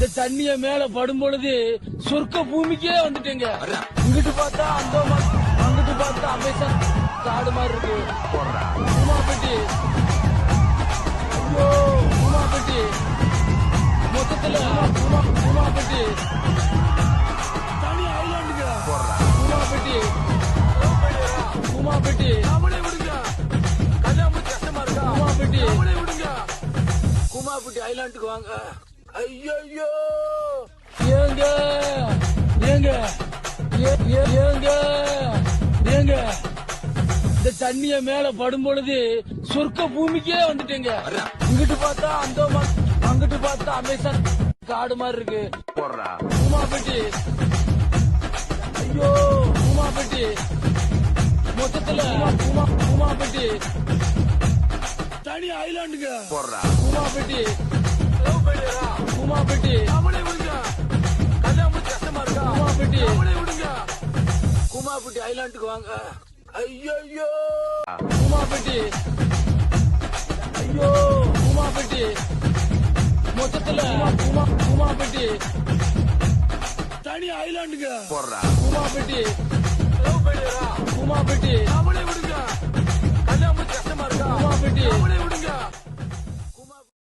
இந்த தண்ணிய மேல படும் பொழுது சொர்க்க பூமிக்கே வந்துட்டேங்க. இங்கிட்டு பார்த்தா அங்கிட்டு பார்த்தா அமேசான் காடு மாதிரி இருக்கு. உமாபட்டி, ஐயோ உமாபட்டி, மொத்தத்துல உமாபட்டி தனி ஐலாண்டுங்க. உமாபட்டி விடுங்க, கல்யாணம் கஷ்டமா இருக்கா? உமாபட்டி விடுங்க, குமாபட்டி ஐலாண்டுக்கு வாங்க. ஐயோ ஏங்க ஏங்க ஏங்க ஏங்க இந்த தண்ணிய மேல படும் பொழுது சொர்க்க பூமிக்கே வந்துட்டேங்க. இங்கிட்டு பார்த்தா அங்கிட்டு பார்த்தா அமேசான் காடு மாதிரி இருக்கு. உமாபட்டி, ஐயோ உமாபட்டி, மொத்தத்துல உமாபட்டி தனி ஐலாண்டுங்க. உமாபட்டி விடுங்க, கல்யாணம் கஷ்டமா இருக்கா? உமாபட்டி விடுங்க, குமாபட்டி ஐலாண்டுக்கு வாங்க. ஐயோ உமாபட்டி, ஐயோ உமாபட்டி, மொத்தத்துல உமாபட்டி தனி ஐலாண்டுங்க. உமாபட்டி விடுங்க, கல்யாணம் கஷ்டமா இருக்கா? உமாபட்டி விடுங்க,